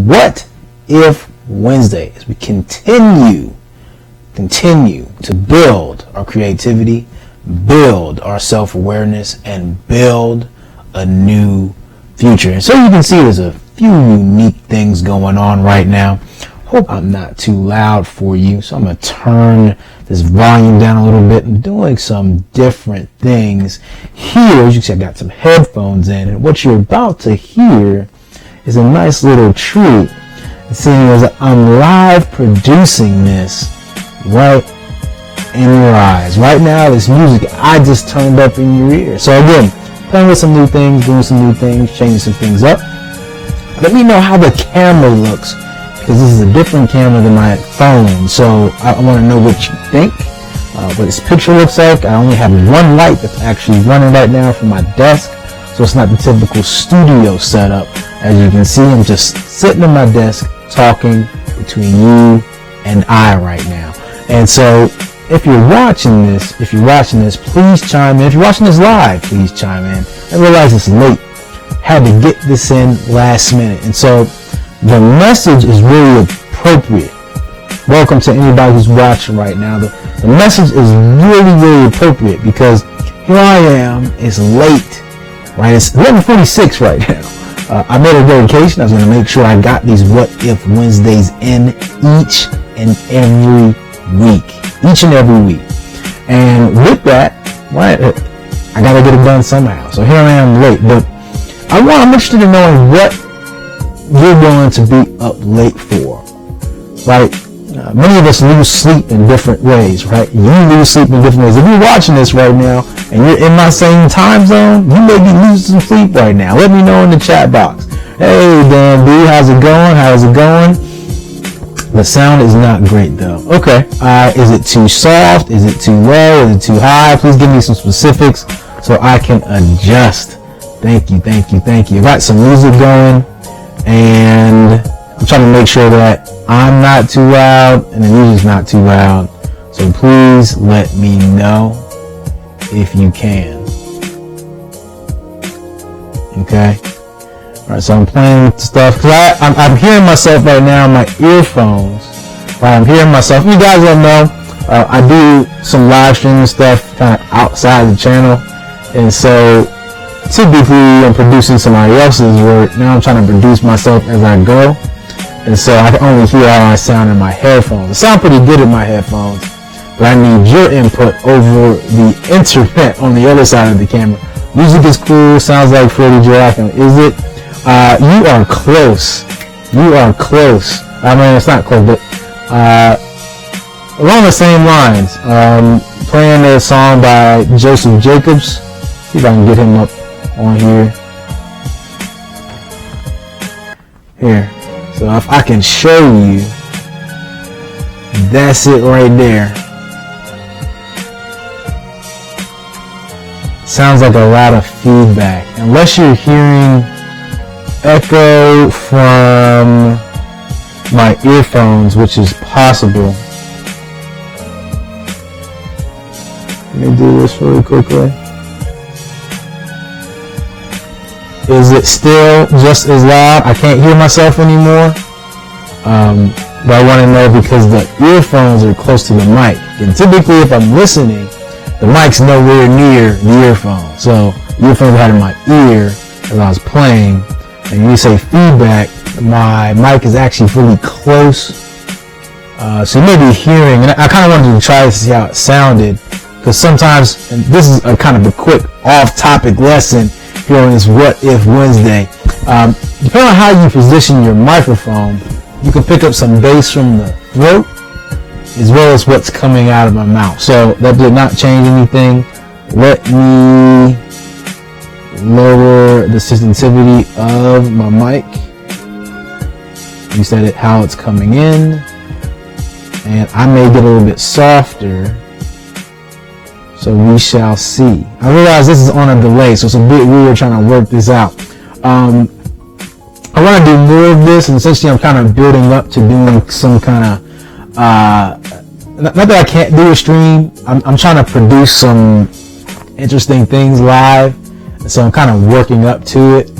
What If Wednesday, as we continue to build our creativity, build our self-awareness, and build a new future. And so you can see there's a few unique things going on right now. Hope I'm not too loud for you, so I'm going to turn this volume down a little bit. I'm doing some different things here. As you can see, I got some headphones in, and what you're about to hear is a nice little treat. Seeing as I'm live producing this right in your eyes. Right now, this music I just turned up in your ear. So again, playing with some new things, doing some new things, changing some things up. Let me know how the camera looks, because this is a different camera than my phone. So I want to know what you think, what this picture looks like. I only have one light that's actually running right now from my desk, so it's not the typical studio setup. As you can see, I'm just sitting at my desk talking between you and I right now. And so if you're watching this, please chime in. If you're watching this live, please chime in. I realize it's late. Had to get this in last minute. And so the message is really appropriate. Welcome to anybody who's watching right now. The message is really, really appropriate because here I am. It's late, right? It's 11:46 right now. I made a dedication. I was going to make sure I got these What If Wednesdays in each and every week. And with that, right, I got to get it done somehow. So here I am late. But I'm interested in knowing what you're willing to be up late for, right? Many of us lose sleep in different ways, right? You lose sleep in different ways. If you're watching this right now and you're in my same time zone, you may be losing some sleep right now. Let me know in the chat box. Hey, Dan B, how's it going? The sound is not great though. Okay. Is it too soft? Is it too low? Is it too high? Please give me some specifics so I can adjust. Thank you. I got some music going, and I'm trying to make sure that I'm not too loud and the music's not too loud. So please let me know if you can. Okay. All right. So I'm playing stuff because I'm hearing myself right now on my earphones. Right. I'm hearing myself. You guys don't know. I do some live streaming stuff kind of outside the channel, and so typically I'm producing somebody else's work. Now I'm trying to produce myself as I go. And so I can only hear how I sound in my headphones. I sound pretty good in my headphones, but I need your input over the internet on the other side of the camera. Music is cool. Sounds like Freddie J. Is it? You are close. I mean, it's not close, but along the same lines. Playing a song by Joseph Jacobs. See if I can get him up on here. So if I can show you, that's it right there. Sounds like a lot of feedback. Unless you're hearing echo from my earphones, which is possible. Let me do this really quickly. Is it still just as loud? I can't hear myself anymore. But I want to know because the earphones are close to the mic. And typically if I'm listening, the mic's nowhere near the earphone. So the earphones I had in my ear as I was playing. And you say feedback, my mic is actually really close. So you may be hearing, and I kind of wanted to try to see how it sounded. Because sometimes, and this is a kind of a quick off-topic lesson here on this What If Wednesday. Depending on how you position your microphone, you can pick up some bass from the throat as well as what's coming out of my mouth. So that did not change anything. Let me lower the sensitivity of my mic. You said it how it's coming in, and I may get a little bit softer. So we shall see. I realize this is on a delay, so it's a bit weird trying to work this out. I want to do more of this, and essentially I'm kind of building up to doing some kind of, not that I can't do a stream, I'm trying to produce some interesting things live, so I'm kind of working up to it.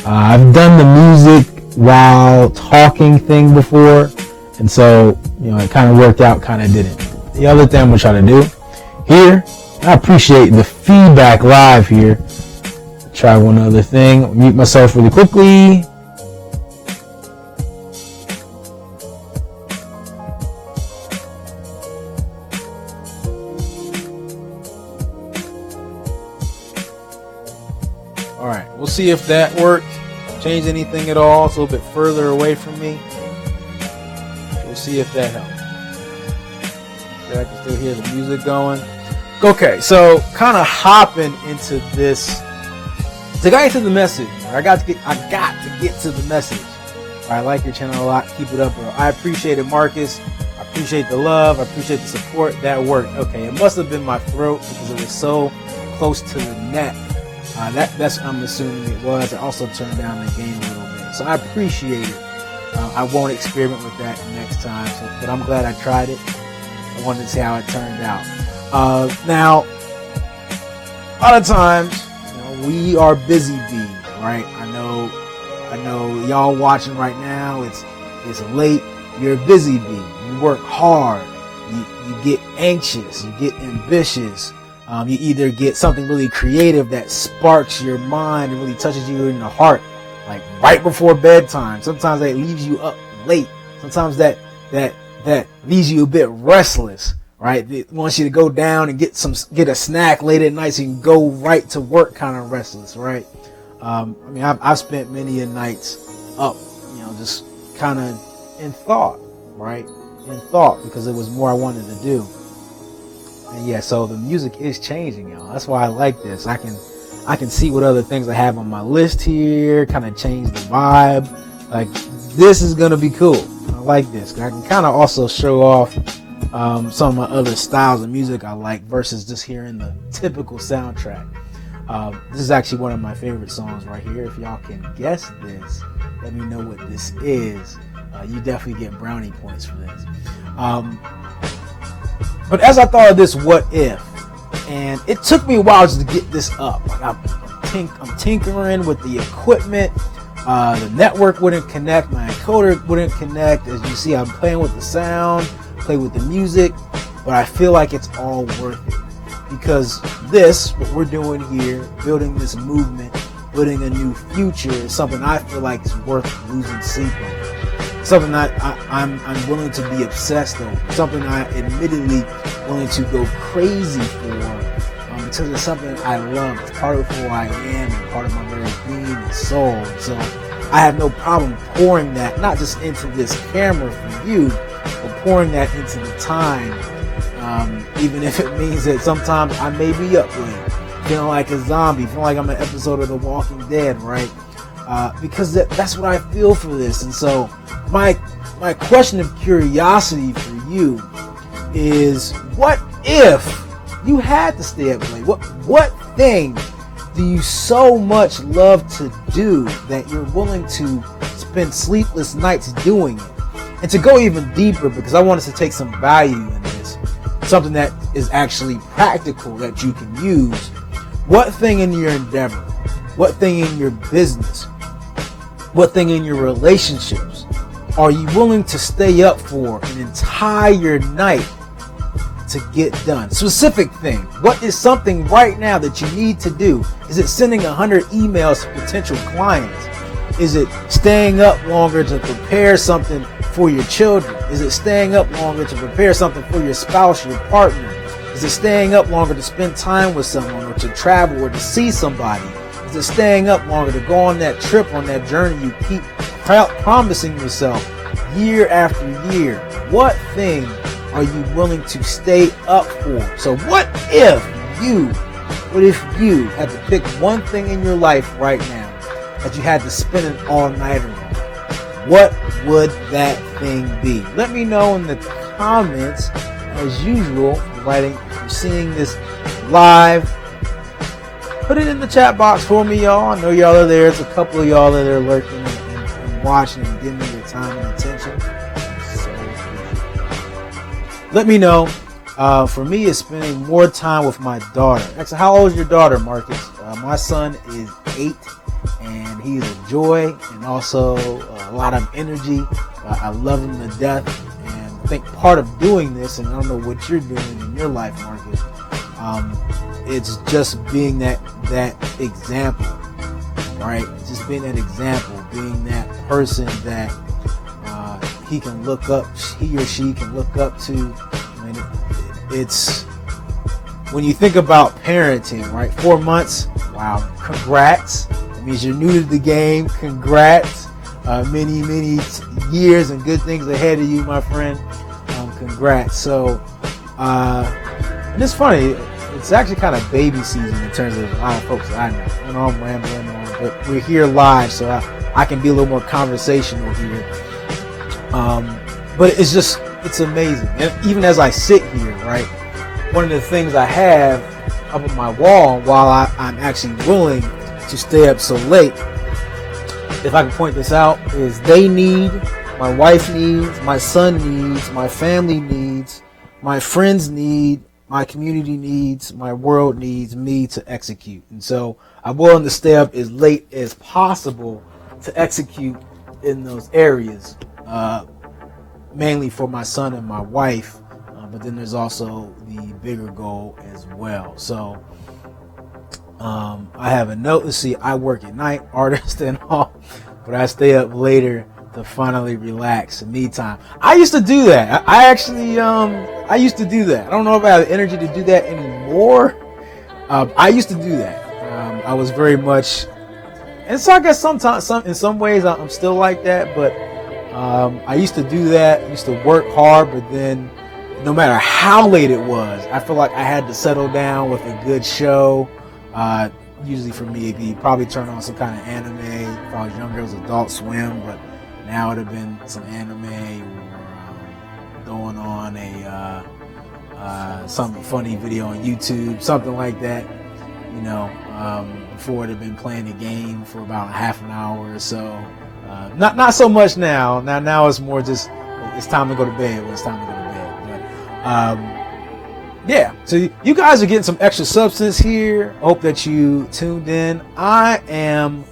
I've done the music while talking thing before, and so it kind of worked out, kind of didn't. The other thing I'm gonna try to do here, I appreciate the feedback live here. Try one other thing. Mute myself really quickly. All right, we'll see if that worked. Change anything at all. It's a little bit further away from me. We'll see if that helps. I can still hear the music going. Okay, so kind of hopping into this. To get to the message, I got to get to the message. I like your channel a lot. Keep it up, bro. I appreciate it, Marcus. I appreciate the love. I appreciate the support. That worked. Okay, it must have been my throat because it was so close to the neck. That's what I'm assuming it was. I also turned down the gain a little bit, so I appreciate it. I won't experiment with that next time, but I'm glad I tried it. I wanted to see how it turned out. Now, a lot of times, we are busy bees, right? I know y'all watching right now. It's late. You're a busy bee. You work hard. You get anxious. You get ambitious. You either get something really creative that sparks your mind and really touches you in the heart, like right before bedtime. Sometimes that leaves you up late. Sometimes that leaves you a bit restless, right? It wants you to go down and get a snack late at night so you can go right to work, kind of restless, right? I've spent many nights up, just kind of in thought, right? In thought, because it was more I wanted to do. And yeah, so the music is changing, y'all. That's why I like this. I can see what other things I have on my list here, kind of change the vibe. Like, this is gonna be cool. I like this. I can kind of also show off some of my other styles of music I like versus just hearing the typical soundtrack. This is actually one of my favorite songs right here. If y'all can guess this, let me know what this is. You definitely get brownie points for this. But as I thought of this what if, and it took me a while just to get this up. Like I'm tinkering with the equipment. The network wouldn't connect. My encoder wouldn't connect. As you see, I'm playing with the sound, play with the music, but I feel like it's all worth it. Because what we're doing here, building this movement, building a new future, is something I feel like is worth losing sleep over. Something that I'm willing to be obsessed over. Something I admittedly willing to go crazy for, because it's something I love. It's part of who I am and part of my very being and soul. So I have no problem pouring that, not just into this camera for you, but pouring that into the time. Even if it means that sometimes I may be up late, feeling like a zombie, feeling like I'm an episode of The Walking Dead, right? Because that's what I feel for this. And so my question of curiosity for you is, what if you had to stay up late? What thing do you so much love to do that you're willing to spend sleepless nights doing it? And to go even deeper, because I want us to take some value in this, something that is actually practical that you can use. What thing in your endeavor, what thing in your business, what thing in your relationships are you willing to stay up for an entire night to get done? Specific thing. What is something right now that you need to do? Is it sending 100 emails to potential clients? Is it staying up longer to prepare something for your children? Is it staying up longer to prepare something for your spouse, your partner? Is it staying up longer to spend time with someone or to travel or to see somebody? Is it staying up longer to go on that trip, on that journey you keep promising yourself year after year? What thing are you willing to stay up for? So what if you had to pick one thing in your life right now that you had to spend an all-nighter on? What would that thing be? Let me know in the comments, as usual, providing you're seeing this live. Put it in the chat box for me, y'all. I know y'all are there. It's a couple of y'all that are lurking and watching and giving me your time and attention. So let me know. For me, it's spending more time with my daughter. Actually, how old is your daughter, Marcus? My son is 8, and He's a joy and also a lot of energy. I love him to death, and I think part of doing this, and I don't know what you're doing in your life, Marcus, it's just being that example, right? Just being that example, being that person that he can look up, he or she can look up to. I mean, it's when you think about parenting, right? 4 months, wow, congrats. It means you're new to the game. Congrats. Many years and good things ahead of you, my friend. Congrats. So, and it's funny. It's actually kind of baby season in terms of a lot of folks that I know. I know I'm rambling on, but we're here live, so I can be a little more conversational here. But it's amazing. And even as I sit here, right, one of the things I have up on my wall while I'm actually willing to stay up so late, if I can point this out, is they need, my wife needs, my son needs, my family needs, my friends need, my community needs, my world needs me to execute. And so I'm willing to stay up as late as possible to execute in those areas, mainly for my son and my wife. But then there's also the bigger goal as well. So I have a note. Let's see, I work at night, artist and all, but I stay up later to finally relax, me time. I used to do that. I actually, I used to do that. I don't know if I have the energy to do that anymore. I used to do that. I was very much, and so I guess sometimes, in some ways, I'm still like that. But I used to do that. I used to work hard, but then no matter how late it was, I feel like I had to settle down with a good show. Usually for me, it'd be probably turn on some kind of anime. If I was younger, it was Adult Swim, but now it'd have been some anime or throwing on some funny video on YouTube, something like that. You know, before it'd have been playing a game for about half an hour or so. Not so much now. Now it's more just it's time to go to bed when it's time to go to bed. Yeah, so you guys are getting some extra substance here. Hope that you tuned in. I am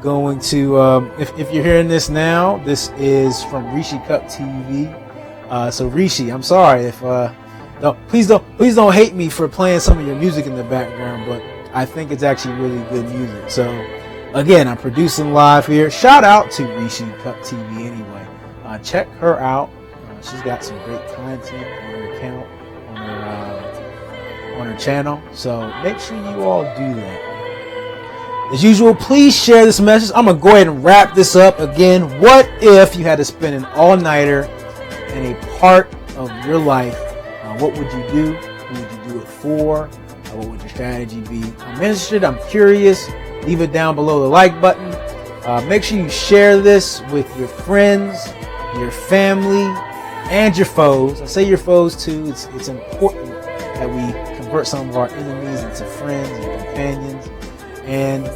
going to, if you're hearing this now, this is from Rishi Cup TV. So Rishi, I'm sorry if no, please don't hate me for playing some of your music in the background, but I think it's actually really good music. So again, I'm producing live here. Shout out to Rishi Cup TV anyway. Check her out. She's got some great content on her account, on her channel. So make sure you all do that. As usual, please share this message. I'm gonna go ahead and wrap this up again. What if you had to spend an all-nighter in a part of your life? What would you do? Who would you do it for? What would your strategy be? I'm interested. I'm curious. Leave it down below the like button. Make sure you share this with your friends, your family, and your foes. I say your foes too. It's important that we convert some of our enemies into friends and companions. And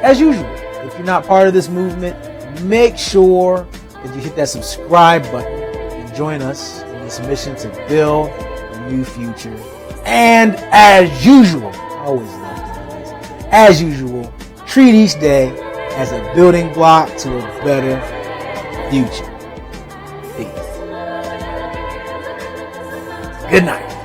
as usual, if you're not part of this movement, make sure that you hit that subscribe button and join us in this mission to build a new future. And as usual, I always love doing this. As usual, treat each day as a building block to a better future. Peace. Good night.